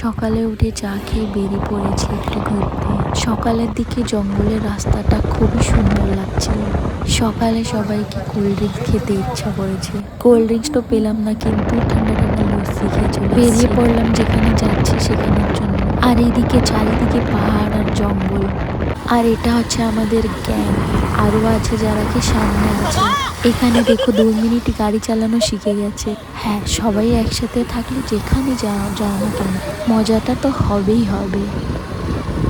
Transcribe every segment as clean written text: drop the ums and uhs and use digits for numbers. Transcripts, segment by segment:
সকালে উঠে চা খেয়ে বেরিয়ে পড়েছি একটু ঘুরতে। সকালের দিকে জঙ্গলের রাস্তাটা খুবই সুন্দর লাগছিল। সকালে সবাইকে কোল্ড ড্রিঙ্কস খেতে ইচ্ছা করেছে। কোল্ড ড্রিঙ্কস তো পেলাম না, কিন্তু ঠান্ডা ঠান্ডা লস্যি খেয়ে চলে বেরিয়ে পড়লাম যেখানে যাচ্ছি সেখানের জন্য। আর এইদিকে চারিদিকে পাহাড় আর জঙ্গল। আর এটা হচ্ছে আমাদের গ্যাং, আরো আছে যারা কি সামনে আছে। এখানে দেখো 2 মিনিট গাড়ি চালানো শিখে গেছে। হ্যাঁ, সবাই একসাথে থাকলে যেখানে যাও না কেন মজাটা তো হবেই হবে।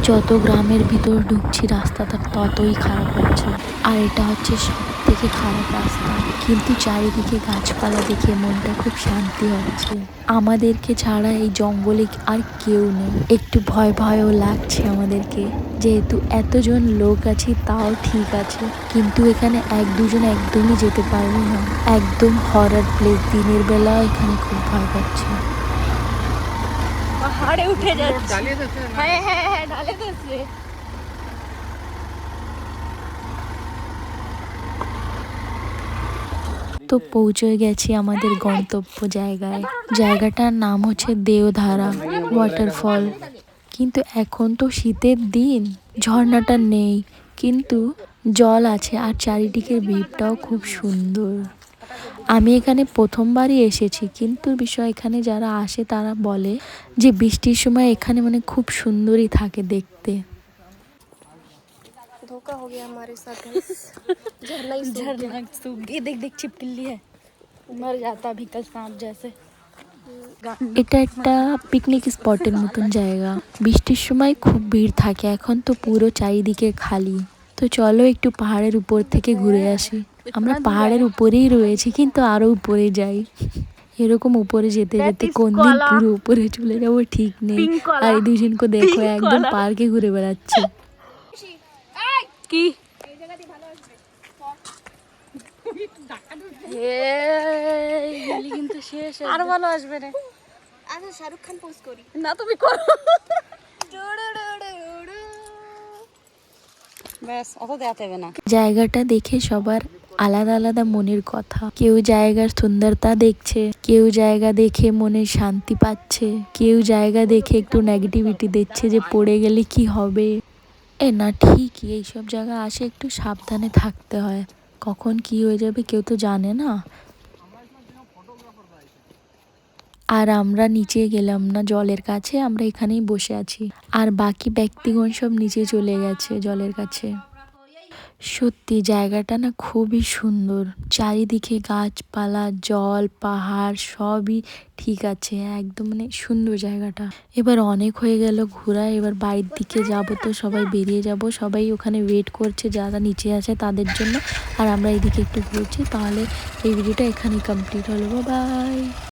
যত গ্রামের ভিতর ঢুকছি রাস্তাটা ততই খারাপ হচ্ছে। আর এটা হচ্ছে সব থেকে খারাপ রাস্তা, কিন্তু চারিদিকে গাছপালা দেখে মনটা খুব শান্তি হচ্ছে। আমাদেরকে ছাড়া এই জঙ্গলে আর কেউ নেই। একটু ভয় ভয়ও লাগছে আমাদেরকে, যেহেতু এতজন লোক আছে। তাও ঠিক আছে, কিন্তু এখানে 1-2 জন একদমই যেতে পারবে না। একদম হরর প্লেস। দিনের বেলা এখানে খুব ভয় পাচ্ছে। পাহাড়ে উঠে যাচ্ছে। হ্যাঁ হ্যাঁ হ্যাঁ, ঢালে দিচ্ছে। তো পৌঁছে গেছি আমাদের গন্তব্য জায়গায়। জায়গাটার নাম হচ্ছে দেওধারা ওয়াটারফল। কিন্তু এখন তো শীতের দিন, ঝর্ণাটা নেই, কিন্তু জল আছে। আর চারিদিকের ভিউটাও খুব সুন্দর। আমি এখানে প্রথমবারই এসেছি, কিন্তু বিষয় এখানে যারা আসে তারা বলে যে বৃষ্টির সময় এখানে মানে খুব সুন্দরই থাকে দেখতে। धोखा हो गया हमारे साथ गाइस। झरना सूख गई। देख देख छिपकली है, मर जाता भी कल सांप जैसे। এটা একটা পিকনিক স্পটের মতন জায়গা। বৃষ্টির সময় খুব ভিড় থাকে, এখন তো পুরো চারিদিকে খালি। তো চলো একটু পাহাড়ের উপর থেকে ঘুরে আসি। আমরা পাহাড়ের উপরেই রয়েছি, কিন্তু আরো উপরে যাই। এরকম উপরে যেতে যেতে কোন দিন পুরো উপরে চলে যাবো ঠিক নেই। আর এই 2 জনকে দেখো একদম পার্কে ঘুরে বেড়াচ্ছে। কি কিন্তু শেষ আর ভালো আসবে রে। আচ্ছা শাহরুখ খান পোজ করি না, তুমি করো। ব্যাস, অত দেখাতে হবে না। জায়গাটা দেখে সবার আলাদা আলাদা মনের কথা। কেউ জায়গার সুন্দরতা দেখছে, কেউ জায়গা দেখে মনে শান্তি পাচ্ছে, কেউ জায়গা দেখে একটু নেগেটিভিটি দেখছে যে পড়ে গেলে কি হবে। না, ঠিকই, এইসব জায়গা আসে একটু সাবধানে থাকতে হয়। কখন কি হয়ে যাবে কেউ তো জানে না। আর আমরা নিচে গেলাম না জলের কাছে, আমরা এখানেই বসে আছি। আর বাকি ব্যক্তিগণ সব নিচে চলে গেছে জলের কাছে। সত্যি জায়গাটা না খুবই সুন্দর। চারিদিকে গাছপালা, জল, পাহাড় সবই ঠিক আছে, একদম মানে সুন্দর জায়গাটা। এবার অনেক হয়ে গেল ঘোরা, এবার বাড়ির দিকে যাব। তো সবাই বেরিয়ে যাব, সবাই ওখানে ওয়েট করছে যারা নিচে আছে তাদের জন্য। আর আমরা এইদিকে একটু ঘুরছি। তাহলে এই ভিডিওটা এখানেই কমপ্লিট হলো। বাই।